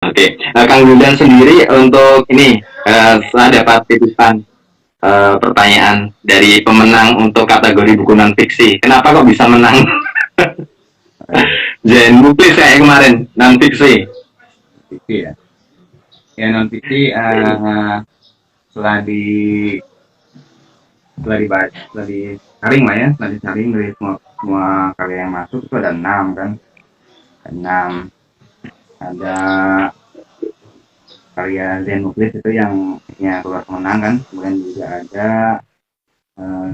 Oke, Kang Wildan sendiri untuk ini setelah dapat titipan pertanyaan dari pemenang untuk kategori buku non fiksi. Kenapa kok bisa menang Zen Muklis kayak kemarin non fiksi? Fiksi ya. Ya non fiksi setelah di setelah dibaca, setelah disaring lah ya, setelah disaring dari semua karya yang masuk itu ada 6 kan, enam. Ada karya Zen Muklis itu yang keluar kemenangan kan, kemudian juga ada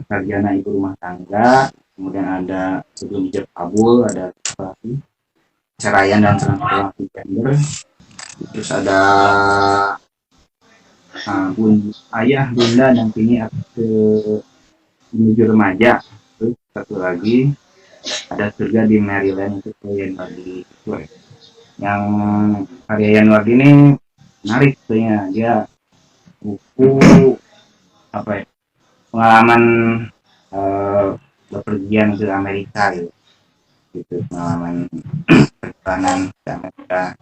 sarjana ibu rumah tangga, kemudian ada sebelum hijab kabul, ada ceraian dan transformasi gender, terus ada ayah bunda dan kini ke menuju remaja, terus satu lagi ada surga di Maryland itu Yanuardi yang karya Yanuardi ini menarik sebenarnya, dia buku apa ya, pengalaman bepergian ke Amerika gitu, pengalaman perjalanan ke Amerika,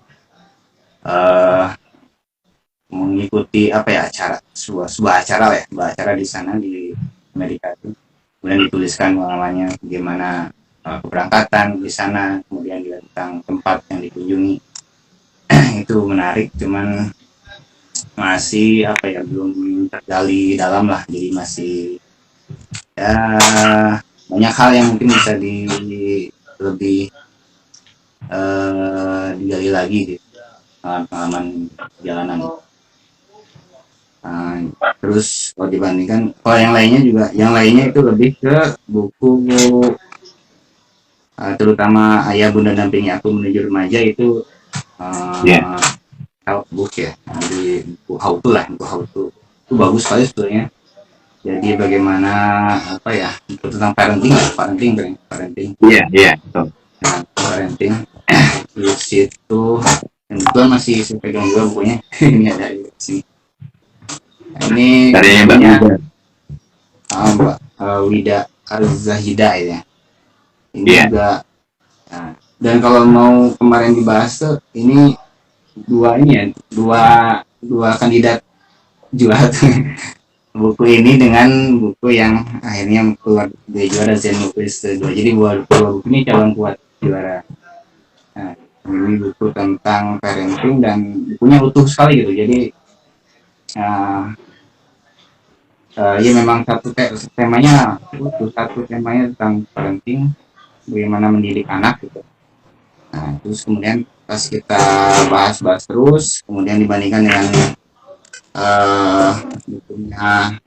mengikuti apa ya, acara sebuah acara lah ya, sebuah acara di sana di Amerika itu, kemudian dituliskan pengalamannya bagaimana keberangkatan di sana, kemudian juga tentang tempat yang dikunjungi. Itu menarik, cuman masih apa ya, belum tergali dalam lah, jadi masih ya banyak hal yang mungkin bisa lebih digali lagi gitu, pengalaman perjalanan. Terus kalau dibandingkan, kalau yang lainnya itu lebih ke buku terutama Ayah Bunda Dampingi Aku Menuju Remaja itu book ya, jadi buku how to itu bagus sekali sebetulnya. Jadi bagaimana apa ya, itu tentang parenting. Nah, parenting di situ, dan itu masih saya pegang juga bukunya. Ini ada di sini. Ini Dari Mbak Mbak Wida Al-Zahida ya. Ini juga. Nah, dan kalau mau kemarin dibahas tuh, ini dua kandidat juara tuh. Buku ini dengan buku yang akhirnya keluar dari juara, Zen Muklis kedua. Jadi dua buku ini calon kuat juara. Nah, ini buku tentang parenting dan bukunya utuh sekali gitu. Jadi ya memang temanya tentang parenting, bagaimana mendidik anak gitu. Nah, terus kemudian pas kita bahas terus, kemudian dibandingkan dengan bukunya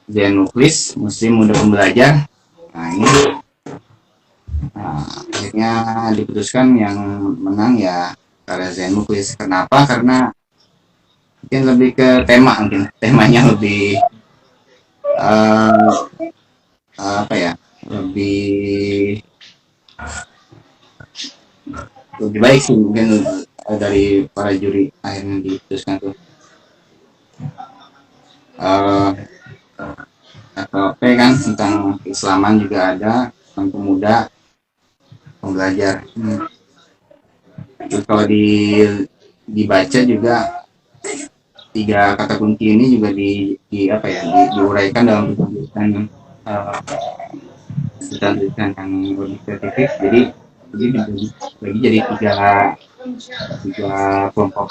Zen Muklis, Muslim Muda Pembelajar. Nah ini akhirnya diputuskan yang menang ya karya Zen Muklis. Kenapa? Karena mungkin lebih ke temanya lebih apa ya, lebih baik sih mungkin dari para juri akhirnya diputuskan tuh. FLP kan tentang keislaman juga ada, tentang pemuda pembelajar. Terus kalau dibaca juga, 3 kata kunci ini juga diuraikan dalam tulisan yang lebih spesifik. Jadi bagi jadi tiga kelompok,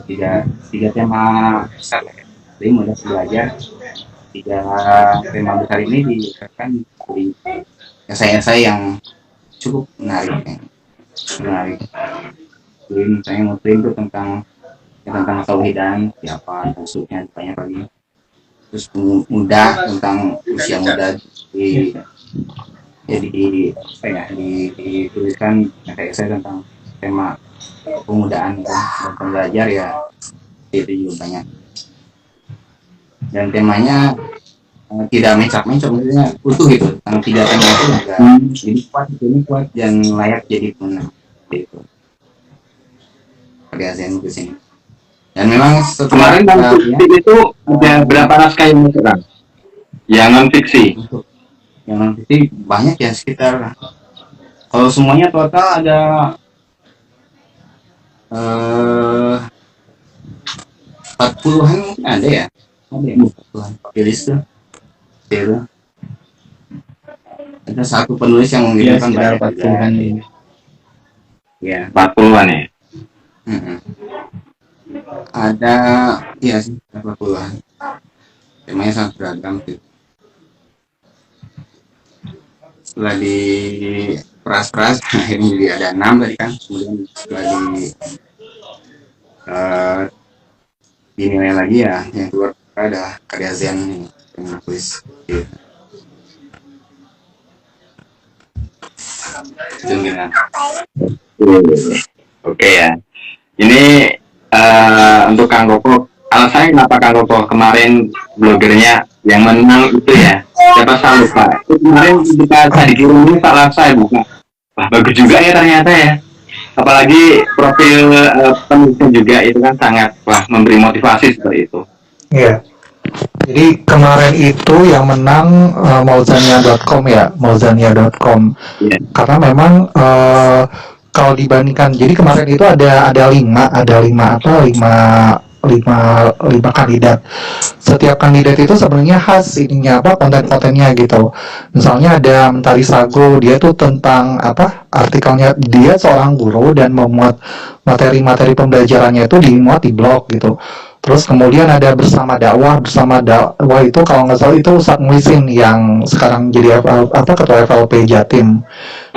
tiga tema besar. Jadi mudah belajar, 3 tema besar ini dikatakan di esai-esai yang cukup menarik. Jadi misalnya Muslim itu tentang tauhidan, siapa maksudnya, banyak lagi. Terus muda tentang usia muda, dituliskan esai tentang tema pemudaan dan pembelajar ya, itu juga banyak. Dan temanya tidak mencap-mencap, maksudnya utuh gitu, tentang 3 tema itu juga. Jadi kuat dan layak jadi pemenang gitu. Zen Muklis ini. Dan memang setelah Kemarin non fiksi itu ada berapa naskah yang masuk kan? Yang non fiksi. untuk yang nanti banyak ya, sekitar kalau semuanya total ada eh 40-an mungkin ada ya. Ada ya 40-an tulis tuh. Itu. Ada satu penulis yang Iya, mengirimkan sekitar banyak 40-an juga. ini. Ya. 40-an ya. Mm-mm. Ada ya sih 40-an. Temanya sangat beragam sih. Setelah di peras-peras akhirnya jadi ada 6 tadi kan, kemudian setelah eh, dinilai lagi ya yang keluar ada karya Zen nih yang tulis gitu. Itu gimana? Oke ya. Ini untuk Kang Koko, alasannya kenapa Kang Koko kemarin blogernya yang menang itu ya? Siapa saya lupa. Itu kemarin ketika saya dikirim salah saya buka. Wah, bagus juga ya ternyata ya. Apalagi profil penulisnya juga itu kan sangat memberi motivasi seperti itu. Iya. Jadi kemarin itu yang menang Mauzania.com ya, Mauzania.com. Iya. Karena memang kalau dibandingkan, jadi kemarin itu ada lima kandidat. Setiap kandidat itu sebenarnya khas ininya konten-kontennya gitu. Misalnya ada Mentari Sago, dia tuh tentang artikelnya, dia seorang guru dan memuat materi-materi pembelajarannya itu dimuat di blog gitu. Terus kemudian ada bersama dakwah itu kalau nggak salah itu Ustadz Muhsin yang sekarang jadi ketua FLP Jatim.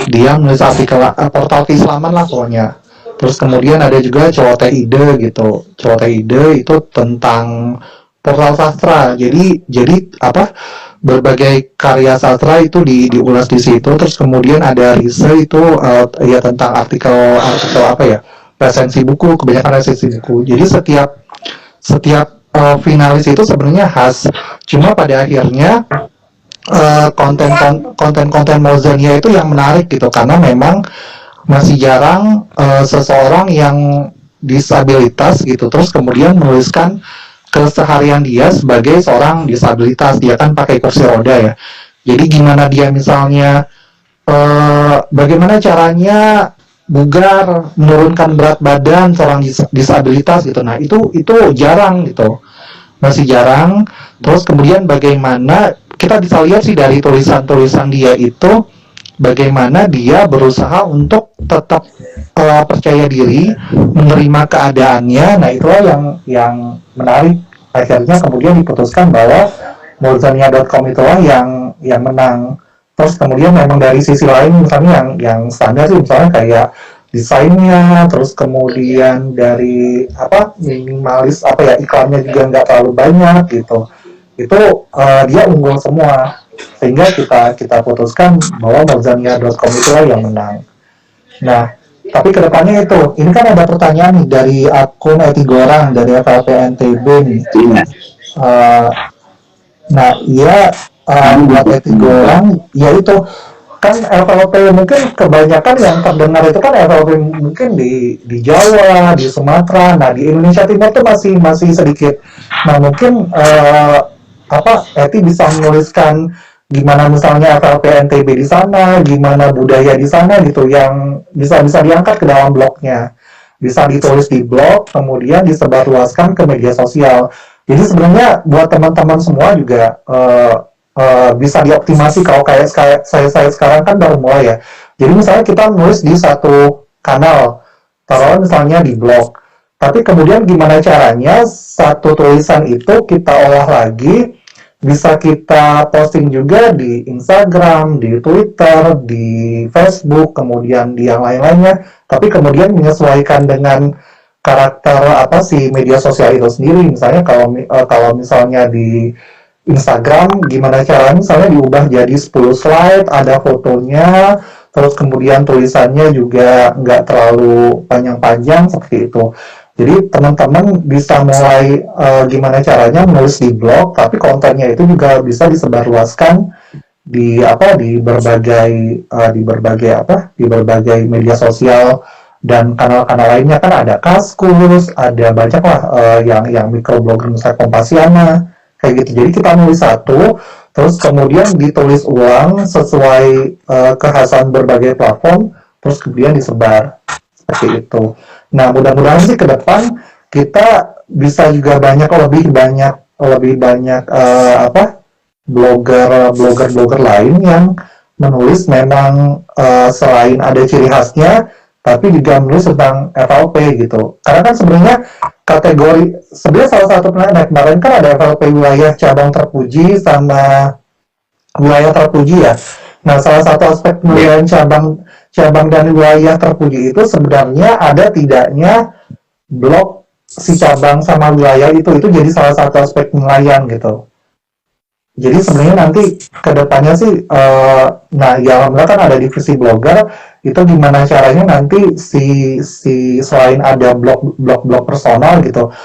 Dia menulis artikel portal keislaman lah pokoknya. Terus kemudian ada juga Celoteh Ide gitu. Celoteh Ide itu tentang portal sastra. Jadi berbagai karya sastra itu diulas di situ. Terus kemudian ada Rise itu ya tentang artikel resensi buku, kebanyakan resensi buku. Jadi setiap finalis itu sebenarnya khas. Cuma pada akhirnya konten Mauzania itu yang menarik gitu, karena memang masih jarang seseorang yang disabilitas gitu terus kemudian menuliskan keseharian dia sebagai seorang disabilitas. Dia kan pakai kursi roda ya, jadi gimana dia misalnya bagaimana caranya bugar, menurunkan berat badan seorang disabilitas gitu. Nah itu jarang gitu, masih jarang. Terus kemudian bagaimana kita bisa lihat sih dari tulisan-tulisan dia itu, bagaimana dia berusaha untuk tetap percaya diri, menerima keadaannya. Nah itulah yang menarik. Akhirnya kemudian diputuskan bahwa Mauzania.com itulah yang menang. Terus kemudian memang dari sisi lain misalnya yang standar sih misalnya kayak desainnya, terus kemudian dari minimalis iklannya juga nggak terlalu banyak gitu. Itu dia unggul semua, sehingga kita putuskan bahwa Mauzania.com itulah yang menang. Nah, tapi kedepannya ini kan ada pertanyaan nih dari akun Etigorang dari FLP NTB nih. Nah, buat Etigorang, ya itu kan FLP mungkin kebanyakan yang terdengar itu kan FLP mungkin di Jawa, di Sumatera. Nah, di Indonesia Timur tuh masih sedikit. Nah, mungkin Eti bisa menuliskan gimana misalnya FLP NTB di sana, gimana budaya di sana gitu, yang bisa diangkat ke dalam blognya, bisa ditulis di blog, kemudian disebarluaskan ke media sosial. Jadi sebenarnya buat teman-teman semua juga bisa dioptimasi. Kalau kayak saya sekarang kan baru mulai ya. Jadi misalnya kita nulis di satu kanal, taruh misalnya di blog, tapi kemudian gimana caranya satu tulisan itu kita olah lagi, bisa kita posting juga di Instagram, di Twitter, di Facebook, kemudian di yang lain-lainnya, tapi kemudian menyesuaikan dengan karakter media sosial itu sendiri. Misalnya kalau misalnya di Instagram, gimana caranya misalnya diubah jadi 10 slide, ada fotonya, terus kemudian tulisannya juga nggak terlalu panjang-panjang seperti itu. Jadi teman-teman bisa mulai gimana caranya menulis di blog, tapi kontennya itu juga bisa disebarluaskan di berbagai media sosial dan kanal-kanal lainnya kan ada Kaskus, ada banyak lah yang microblogger misalnya Kompasiana kayak gitu. Jadi kita nulis satu, terus kemudian ditulis ulang sesuai kekhasan berbagai platform, terus kemudian disebar seperti itu. Nah, mudah-mudahan sih ke depan kita bisa juga lebih banyak blogger lain yang menulis memang selain ada ciri khasnya, tapi juga menulis tentang FLP gitu. Karena kan sebenarnya sebenarnya salah satu kemarin kan ada FLP wilayah cabang terpuji sama wilayah terpuji ya. Nah, salah satu aspek penilaian cabang dan wilayah terpuji itu sebenarnya ada tidaknya blok si cabang sama wilayah itu jadi salah satu aspek penilaian gitu. Jadi sebenarnya nanti kedepannya sih, nah ya alhamdulillah kan ada divisi blogger, itu gimana caranya nanti si selain ada blog personal gitu,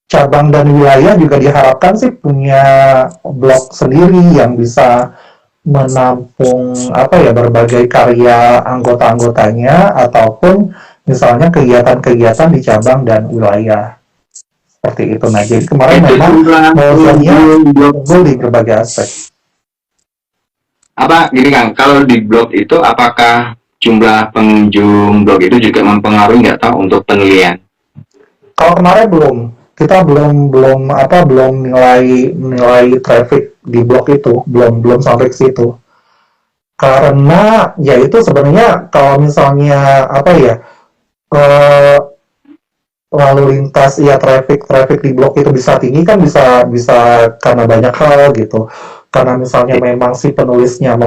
cabang dan wilayah juga diharapkan sih punya blog sendiri yang bisa menampung berbagai karya anggota-anggotanya ataupun misalnya kegiatan-kegiatan di cabang dan wilayah seperti itu. Nah, jadi kemarin memang modelnya unggul di berbagai aspek. Apa gini Kang, kalau di blog itu apakah jumlah pengunjung blog itu juga mempengaruhi nggak tahu untuk penilaian? Kalau kemarin kita belum nilai traffic di blog itu, belum sampai ke situ. Karena ya itu sebenarnya kalau misalnya lalu lintas traffic di blog itu bisa tinggi kan bisa karena banyak hal gitu. Karena misalnya memang si penulisnya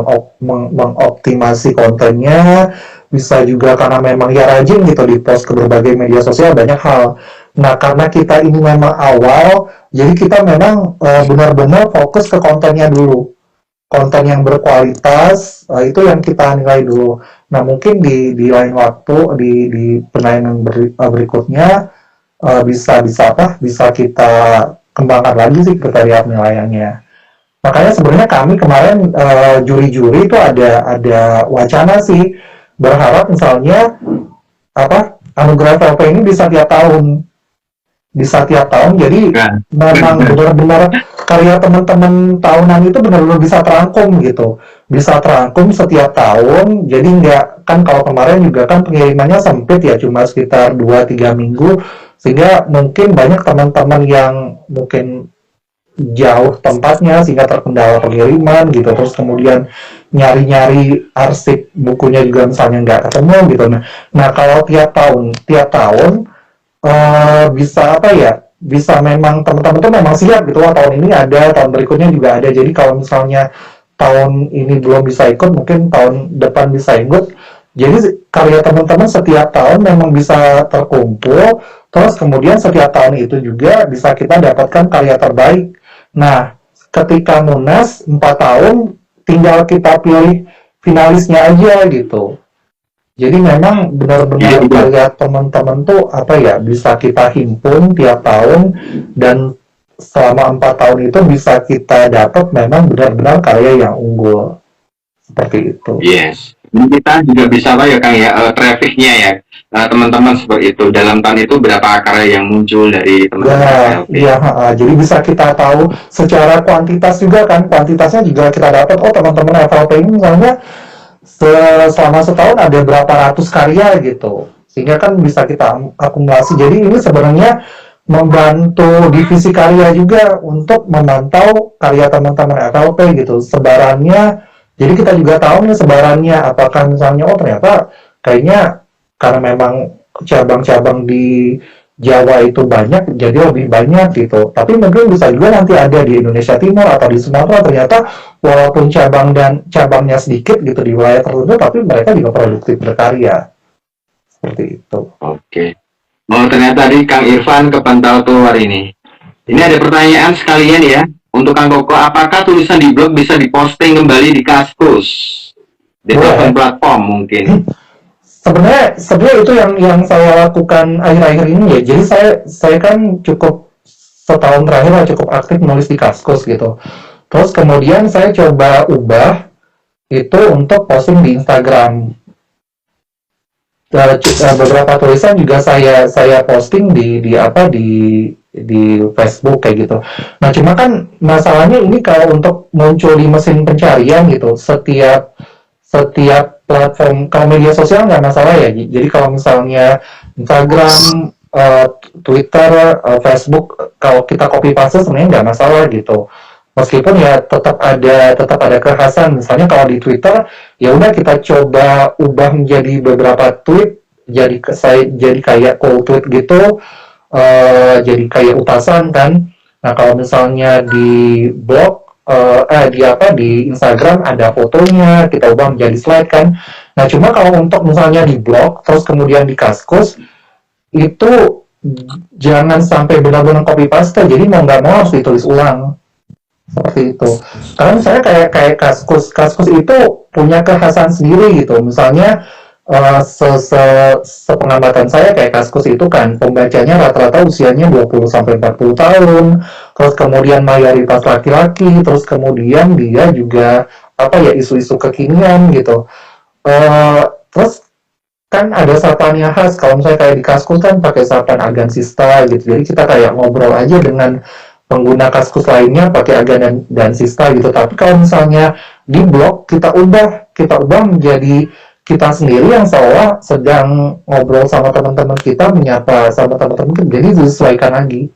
mengoptimasi kontennya, bisa juga karena memang ya rajin gitu di post ke berbagai media sosial, banyak hal. Nah, karena kita ini memang awal, jadi kita memang benar-benar fokus ke kontennya dulu. Konten yang berkualitas, itu yang kita nilai dulu. Nah, mungkin di lain waktu, di penilaian berikutnya, bisa kita kembangkan lagi sih kriteria penilaiannya. Makanya sebenarnya kami kemarin juri-juri itu ada wacana sih, berharap misalnya anugerah FLP ini bisa tiap tahun, jadi memang benar-benar karya teman-teman tahunan itu benar-benar bisa terangkum setiap tahun. Jadi nggak, kan kalau kemarin juga kan pengirimannya sempit ya, cuma sekitar 2-3 minggu, sehingga mungkin banyak teman-teman yang mungkin jauh tempatnya sehingga terkendala pengiriman gitu, terus kemudian nyari-nyari arsip bukunya juga misalnya nggak ketemu gitu. Nah kalau tiap tahun bisa memang teman-teman tuh memang siap gitu, tahun ini ada, tahun berikutnya juga ada. Jadi kalau misalnya tahun ini belum bisa ikut, mungkin tahun depan bisa ikut. Jadi karya teman-teman setiap tahun memang bisa terkumpul, terus kemudian setiap tahun itu juga bisa kita dapatkan karya terbaik. Nah, ketika Munas 4 tahun, tinggal kita pilih finalisnya aja gitu. Jadi memang benar-benar karya teman-teman tuh bisa kita himpun tiap tahun, dan selama 4 tahun itu bisa kita dapat memang benar-benar karya yang unggul seperti itu. Yes. Kita juga bisa Kang trafficnya ya, teman-teman seperti itu. Dalam tahun itu berapa karya yang muncul dari teman-teman? Jadi bisa kita tahu secara kuantitas juga kan, kuantitasnya juga kita dapat. Teman-teman FLP ini misalnya selama setahun ada berapa ratus karya gitu, sehingga kan bisa kita akumulasi. Jadi ini sebenarnya membantu divisi karya juga untuk memantau karya teman-teman FLP gitu, sebarannya. Jadi kita juga tahu nih sebarannya, apakah misalnya ternyata kayaknya karena memang cabang-cabang di Jawa itu banyak, jadi lebih banyak gitu. Tapi mungkin bisa juga nanti ada di Indonesia Timur atau di Sumatera, ternyata walaupun cabangnya sedikit gitu di wilayah tertentu, tapi mereka juga produktif berkarya. Seperti itu. Oke. Ternyata tadi Kang Irfan kepantau tuh hari ini. Ini ada pertanyaan sekalian ya. Untuk Kang Koko, apakah tulisan di blog bisa diposting kembali di Kaskus? Di platform mungkin. Sebenarnya itu yang saya lakukan akhir-akhir ini ya. Jadi saya kan cukup setahun terakhir cukup aktif menulis di Kaskus gitu. Terus kemudian saya coba ubah itu untuk posting di Instagram. beberapa tulisan juga saya posting di Facebook kayak gitu. Nah, cuma kan masalahnya ini kalau untuk muncul di mesin pencarian gitu, setiap platform, kalau media sosial nggak masalah ya. Jadi kalau misalnya Instagram, Twitter, Facebook, kalau kita copy paste sebenarnya nggak masalah gitu. Meskipun ya tetap ada kekhasan. Misalnya kalau di Twitter, ya udah kita coba ubah menjadi beberapa tweet, jadi kayak cool tweet gitu, jadi kayak utasan kan. Nah, kalau misalnya di blog, di Instagram ada fotonya, kita ubah menjadi slide kan. Nah, cuma kalau untuk misalnya di blog terus kemudian di Kaskus itu jangan sampai benar-benar copy paste, jadi mau nggak mau harus ditulis ulang seperti itu. Karena misalnya kayak Kaskus itu punya kekhasan sendiri gitu. Misalnya sepengamatan saya kayak Kaskus itu kan pembacanya rata-rata usianya 20 sampai 40 tahun, terus kemudian mayoritas laki-laki, terus kemudian dia juga isu-isu kekinian gitu. Terus kan ada sapaannya khas, kalau misalnya kayak di Kaskus kan pakai sapaan agansista gitu, jadi kita kayak ngobrol aja dengan pengguna Kaskus lainnya pakai dan sista gitu. Tapi kalau misalnya di blog kita ubah menjadi kita sendiri yang seolah sedang ngobrol sama teman-teman kita, menyapa sama teman-teman kita, jadi disesuaikan lagi.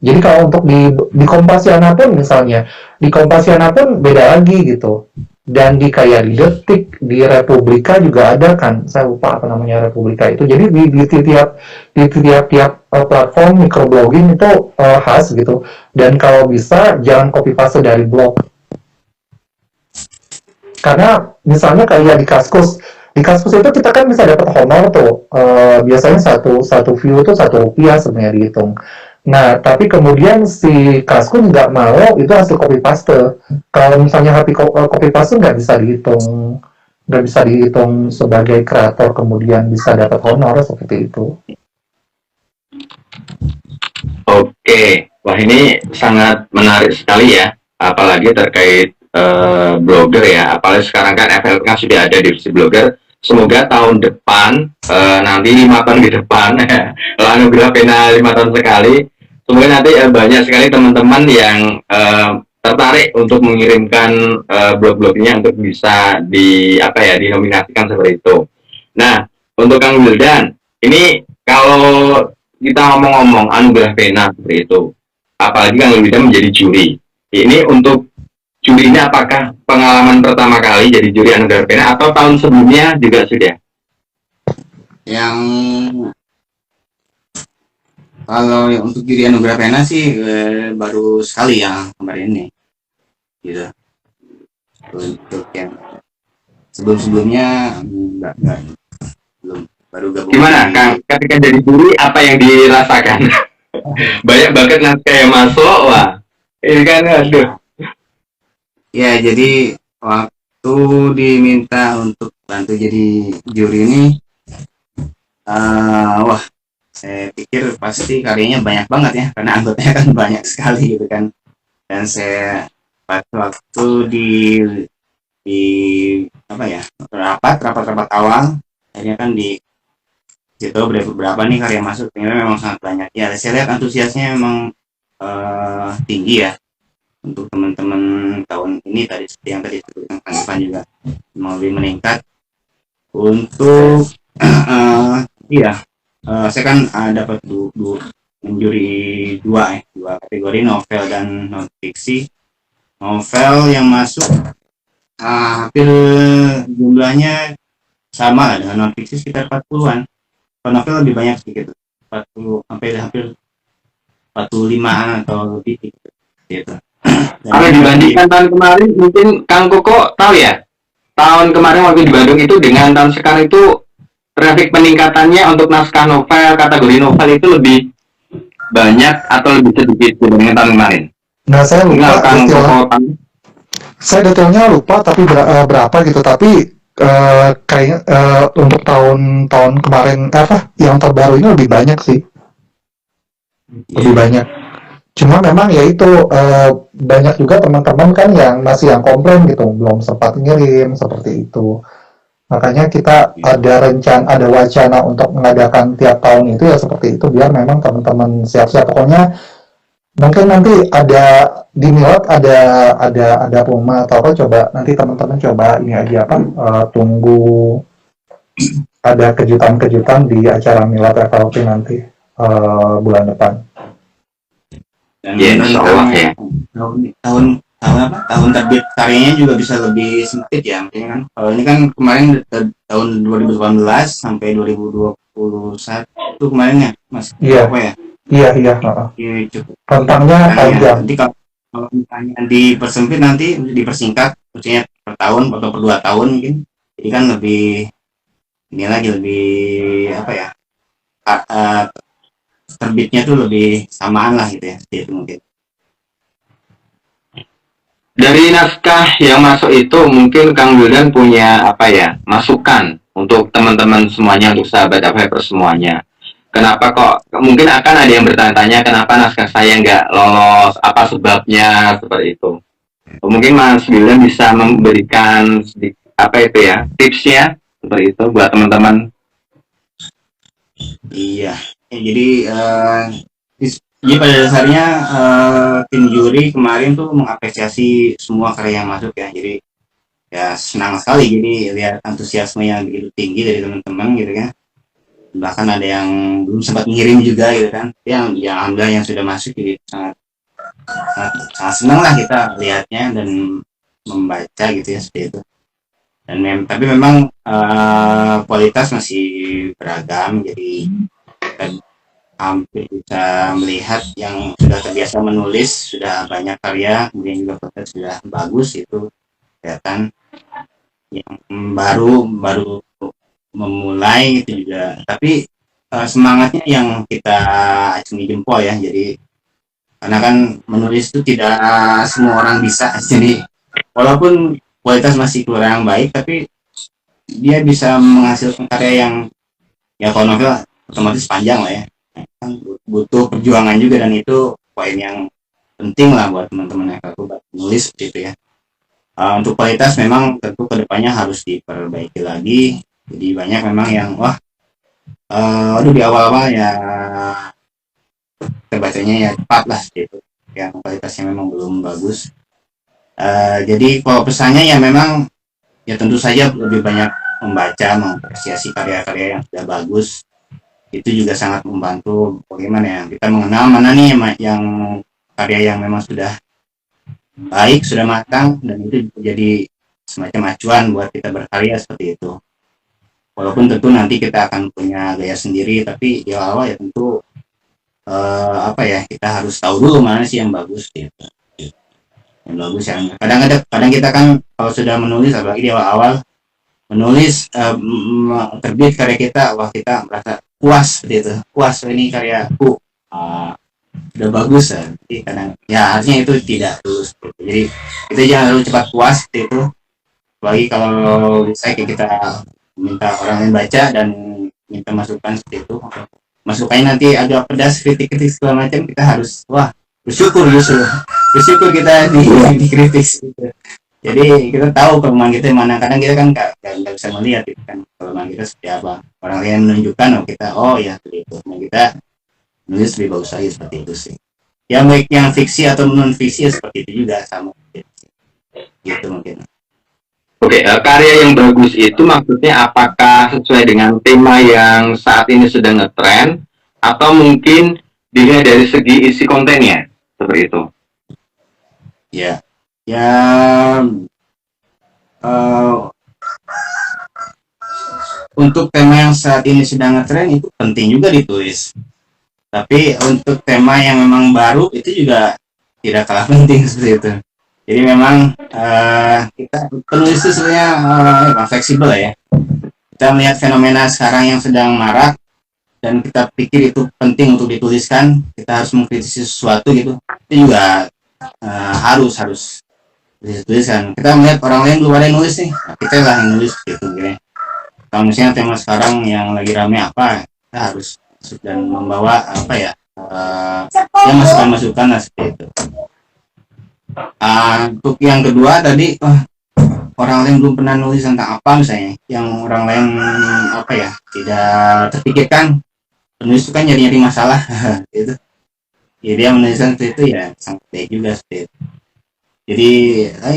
Jadi kalau untuk di Kompasiana pun misalnya, di Kompasiana pun beda lagi gitu. Dan di kayak di Detik, di Republika juga ada kan, saya lupa apa namanya Republika itu. Jadi di tiap platform microblogging itu khas gitu. Dan kalau bisa jangan copy paste dari blog. Karena misalnya kayak di Kaskus itu kita kan bisa dapat honor tuh. Biasanya satu view tuh Rp1 sebenarnya dihitung. Nah, tapi kemudian si Kaskus nggak mau itu hasil copy paste. Kalau misalnya copy paste nggak bisa dihitung sebagai kreator kemudian bisa dapat honor seperti itu. Oke, wah ini sangat menarik sekali ya, apalagi terkait blogger ya, apalagi sekarang kan FL kan sudah ada divisi blogger. Semoga tahun depan, nanti 5 tahun ke depan, kalau anugerah pena 5 tahun sekali, semoga nanti banyak sekali teman-teman yang tertarik untuk mengirimkan blog-blognya untuk bisa dinominasikan seperti itu. Nah, untuk Kang Wildan, ini kalau kita ngomong-ngomong anugerah pena seperti itu, apalagi Kang Wildan menjadi juri, ini untuk jurinya apakah pengalaman pertama kali jadi juri anugerah pena atau tahun sebelumnya juga sudah? Yang kalau untuk juri anugerah pena sih baru sekali yang kemarin ini gitu. Untuk yang sebelumnya enggak belum, baru gabung. Gimana Kang, ketika jadi juri apa yang dirasakan? Banyak banget naskah yang masuk, wah ini kan aduh. Ya, jadi waktu diminta untuk bantu jadi juri ini, wah, saya pikir pasti karyanya banyak banget ya, karena anggotanya kan banyak sekali gitu kan. Dan saya waktu di rapat awal, akhirnya kan di situ berapa nih karya masuk, ternyata memang sangat banyak. Ya, saya lihat antusiasnya memang tinggi ya. Untuk teman-teman tahun ini tadi seperti yang tadi disebutkan Kang Ivan juga mau lebih meningkat untuk saya kan dapat menjuri dua kategori novel dan non fiksi. Novel yang masuk hampir jumlahnya sama dengan non fiksi sekitar 40-an. Kalau novel lebih banyak sedikit, 40 sampai hampir 45-an atau lebih gitu. Kalau dibandingkan tahun kemarin, mungkin Kang Koko tahu ya, tahun kemarin waktu di Bandung itu dengan tahun sekarang itu traffic peningkatannya untuk naskah novel, kategori novel itu lebih banyak atau lebih sedikit dibandingkan tahun kemarin? Nah, saya lupa Kang Koko, saya detailnya lupa tapi berapa gitu, tapi kayaknya untuk tahun kemarin yang terbaru ini lebih banyak sih, lebih banyak. Cuma memang ya itu banyak juga teman-teman kan yang masih komplain gitu, belum sempat ngirim seperti itu. Makanya kita ada ada wacana untuk mengadakan tiap tahun itu ya seperti itu, biar memang teman-teman siap-siap. Pokoknya mungkin nanti ada di Milad ada pengumuman atau apa, coba nanti teman-teman coba ini aja apa, tunggu ada kejutan-kejutan di acara Milad FLP nanti bulan depan. Dan Ya, insya Allah ya. tahun terbit karyanya juga bisa lebih sempit ya, maksudnya kan kalau ini kan kemarin tahun 2018 sampai 2021 kemarin ya Mas. Iya. Apa ya? Iya, Cukup rentangnya panjang. nanti kalau misalnya dipersempit, nanti dipersingkat maksudnya per tahun atau per 2 tahun mungkin, jadi kan lebih ini lagi, lebih apa ya, terbitnya tuh lebih samaan lah gitu ya, seperti itu mungkin. Dari naskah yang masuk itu mungkin Kang Wildan punya apa ya, masukan untuk teman-teman semuanya, untuk sahabat Uphyper semuanya. Kenapa kok mungkin akan ada yang bertanya-tanya kenapa naskah saya nggak lolos, apa sebabnya seperti itu. Mungkin Mas Wildan bisa memberikan apa itu ya, tipsnya seperti itu buat teman-teman. Iya, jadi pada dasarnya tim juri kemarin tuh mengapresiasi semua karya yang masuk ya. Jadi ya senang sekali jadi lihat antusiasme yang begitu tinggi dari teman-teman gitu kan. Bahkan ada yang belum sempat ngirim juga gitu kan. Yang alhamdulillah yang sudah masuk, jadi sangat senang lah kita lihatnya dan membaca gitu ya, seperti itu. Dan tapi memang kualitas masih beragam, jadi kita hampir bisa melihat yang sudah terbiasa menulis sudah banyak karya, kemudian juga proses sudah bagus, itu kelihatan. Yang baru memulai itu juga, tapi semangatnya yang kita acungi jempol ya. Jadi karena kan menulis itu tidak semua orang bisa, jadi walaupun kualitas masih kurang baik, tapi dia bisa menghasilkan karya yang ya, kalau novel otomatis panjang lah ya, kan butuh perjuangan juga, dan itu poin yang penting lah buat teman-teman yang aku nulis gitu ya. Untuk kualitas memang tentu kedepannya harus diperbaiki lagi, jadi banyak memang yang di awal-awal ya kita bacanya ya cepat lah gitu, yang kualitasnya memang belum bagus. Jadi kalau pesannya ya memang ya tentu saja lebih banyak membaca, mengapresiasi karya-karya yang sudah bagus, itu juga sangat membantu bagaimana ya kita mengenal mana nih yang karya yang memang sudah baik, sudah matang, dan itu jadi semacam acuan buat kita berkarya seperti itu. Walaupun tentu nanti kita akan punya gaya sendiri, tapi di awal ya tentu kita harus tahu dulu mana sih yang bagus gitu. Yang bagus, yang kadang kita kan kalau sudah menulis, apalagi di awal-awal menulis terbit karya kita, wah kita merasa puas seperti itu, puas ini karyaku udah bagus ya. Jadi kadang ya harusnya itu tidak terus gitu. Jadi kita jangan terlalu cepat puas seperti itu, apalagi kalau saya kita minta orang lain baca dan minta masukan seperti itu, masukannya nanti agak pedas, kritik-kritik segala macam, kita harus bersyukur kita dikritik gitu. Jadi kita tahu kelemahan kita mana, kadang kita kan nggak bisa melihat gitu kan kelemahan kita seperti apa, orang lain menunjukkan ya seperti itu, nah kita nulis lebih bagus lagi, seperti itu sih ya. Baik yang fiksi atau non fiksi ya seperti itu juga sama gitu mungkin. Oke, karya yang bagus itu maksudnya apakah sesuai dengan tema yang saat ini sedang ngetren, atau mungkin dilihat dari segi isi kontennya, seperti itu? Ya, untuk tema yang saat ini sedang ngetren itu penting juga ditulis. Tapi untuk tema yang memang baru itu juga tidak kalah penting seperti itu. Jadi memang kita penulis itu sebenarnya fleksibel ya. Kita melihat fenomena sekarang yang sedang marak dan kita pikir itu penting untuk dituliskan, kita harus mengkritisi sesuatu gitu. Itu juga harus dituliskan. Kita melihat orang lain belum ada yang nulis nih, nah, kita lah yang nulis gitu. Kalau misalnya tema sekarang yang lagi rame apa, kita harus dan membawa masukan-masukan lah seperti itu. Untuk yang kedua tadi orang lain belum pernah nulis tentang apa misalnya, yang orang lain apa ya tidak terpikirkan, penulis itu kan nyari masalah gitu. Ya dia menuliskan seperti itu ya sangat baik juga seperti itu. Jadi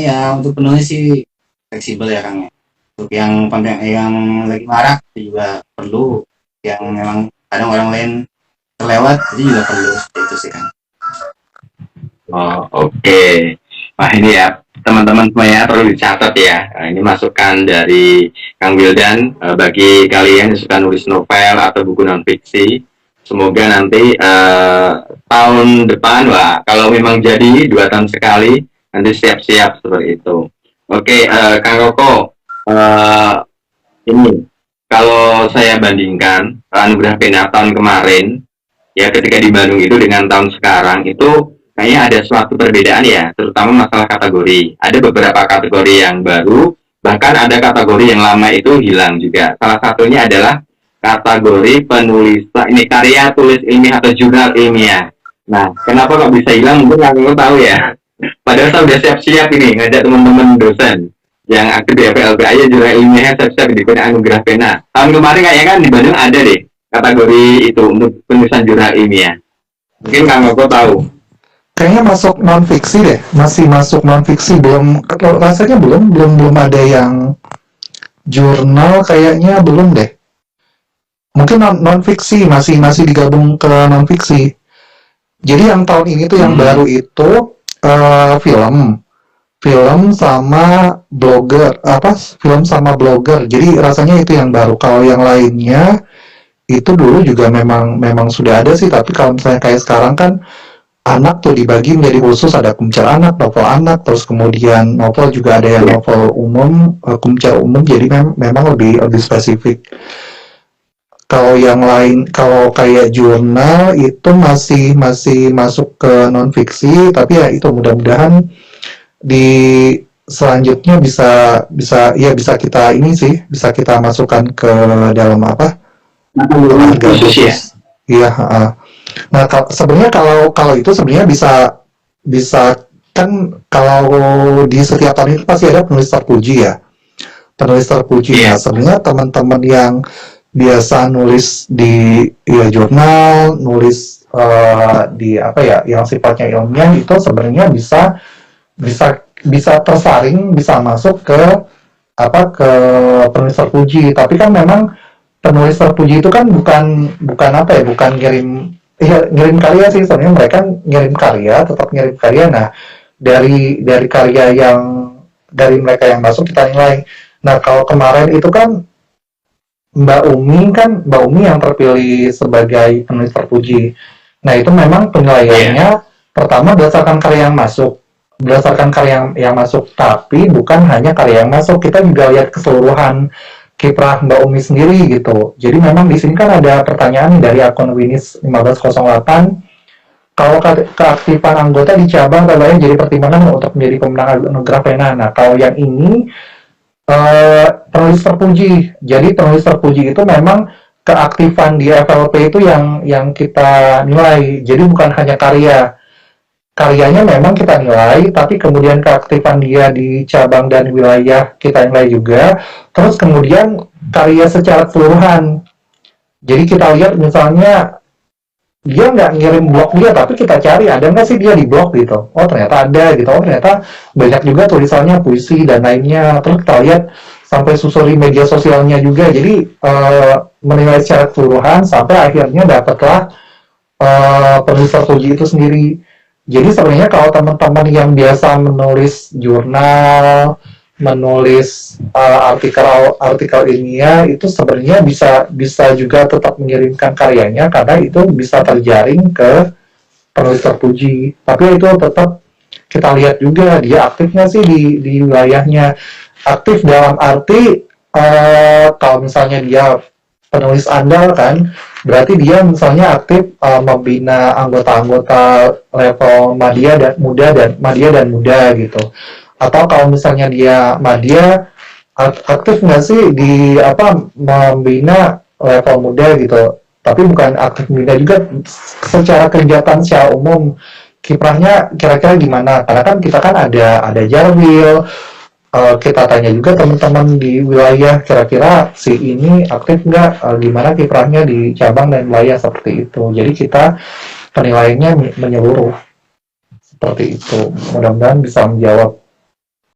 ya untuk penulis sih fleksibel ya Kang ya. Untuk yang konten yang lagi marak itu juga perlu, yang memang kadang orang lain terlewat itu juga perlu seperti itu sih Kang. Oh, oke. Wah, ini ya teman-teman semuanya perlu dicatat ya. Nah, ini masukan dari Kang Wildan bagi kalian yang suka nulis novel atau buku non fiksi. Semoga nanti tahun depan, wah, kalau memang jadi 2 tahun sekali, nanti siap-siap seperti itu. Oke, Kang Koko, ini kalau saya bandingkan Anugerah Pena tahun kemarin, ya ketika di Bandung itu dengan tahun sekarang itu kayaknya ada suatu perbedaan ya, terutama masalah kategori. Ada beberapa kategori yang baru, bahkan ada kategori yang lama itu hilang juga. Salah satunya adalah kategori penulis ini karya tulis ilmiah atau jurnal ilmiah. Nah, kenapa kok bisa hilang? Mungkin nggak tahu ya. Padahal saya udah siap-siap ini ngajak teman-teman dosen yang aktif di FLB aja jurnal ilmiahnya siap-siap diberi anugerah pena. Tahun kemarin kayaknya kan di Bandung ada deh kategori itu untuk penulisan jurnal ilmiah. Mungkin Kang Koko tahu. Kayaknya masuk non fiksi deh, masih masuk non fiksi, belum rasanya belum ada yang jurnal, kayaknya belum deh. Mungkin non fiksi masih digabung ke non fiksi. Jadi yang tahun ini tuh yang baru itu film sama blogger, film sama blogger. Jadi rasanya itu yang baru. Kalau yang lainnya itu dulu juga memang sudah ada sih, tapi kalau misalnya kayak sekarang kan anak tuh dibagi menjadi khusus, ada kumcer anak, novel anak, terus kemudian novel juga ada yang novel umum, kumcer umum, jadi memang lebih spesifik. Kalau yang lain, kalau kayak jurnal itu masih masuk ke non fiksi, tapi ya itu mudah-mudahan di selanjutnya bisa kita ini sih, bisa kita masukkan ke dalam harga khusus. Iya. Nah, sebenarnya kalau itu sebenarnya bisa kan, kalau di setiap tahun itu pasti ada penulis terpuji ya. Penulis terpuji. Nah, sebenarnya teman-teman yang biasa nulis di jurnal, nulis di yang sifatnya ilmiah itu sebenarnya bisa tersaring, bisa masuk ke penulis terpuji. Tapi kan memang penulis terpuji itu kan bukan ngirim karya sih, sebenarnya mereka tetap ngirim karya. Nah, dari karya dari mereka yang masuk kita nilai. Nah, kalau kemarin itu kan Mbak Umi yang terpilih sebagai penulis terpuji. Nah, itu memang penilaiannya pertama berdasarkan karya yang masuk, tapi bukan hanya karya yang masuk, kita juga lihat keseluruhan kiprah Mbak Umi sendiri gitu. Jadi memang di sini kan ada pertanyaan dari akun Winis 1508, kalau keaktifan anggota di cabang lain jadi pertimbangan untuk menjadi pemenang anugerah pena. Nah, kalau yang ini penulis terpuji. Jadi penulis terpuji itu memang keaktifan di FLP itu yang kita nilai. Jadi bukan hanya karyanya memang kita nilai, tapi kemudian keaktifan dia di cabang dan wilayah kita nilai juga. Terus kemudian karya secara keseluruhan. Jadi kita lihat misalnya dia nggak ngirim blog dia, tapi kita cari ada nggak sih dia di blog gitu. Oh, ternyata ada gitu. Oh, ternyata banyak juga tulisannya, puisi dan lainnya. Terus kita lihat sampai susuri media sosialnya juga. Jadi menilai secara keseluruhan sampai akhirnya dapatlah penulis terpuji itu sendiri. Jadi sebenarnya kalau teman-teman yang biasa menulis jurnal, menulis artikel ilmiah, itu sebenarnya bisa juga tetap mengirimkan karyanya karena itu bisa terjaring ke penulis terpuji. Tapi itu tetap kita lihat juga dia aktifnya sih di wilayahnya. Aktif dalam arti kalau misalnya dia penulis andal kan, berarti dia misalnya aktif membina anggota-anggota level madya dan muda gitu. Atau kalau misalnya dia madya, aktif nggak sih di membina level muda gitu. Tapi bukan aktif membina juga secara kegiatan secara umum, kiprahnya kira-kira gimana? Karena kan kita kan ada Jarwil, kita tanya juga teman-teman di wilayah, kira-kira si ini aktif nggak, gimana kiprahnya di cabang dan wilayah seperti itu. Jadi kita penilaiannya menyeluruh seperti itu. Mudah-mudahan bisa menjawab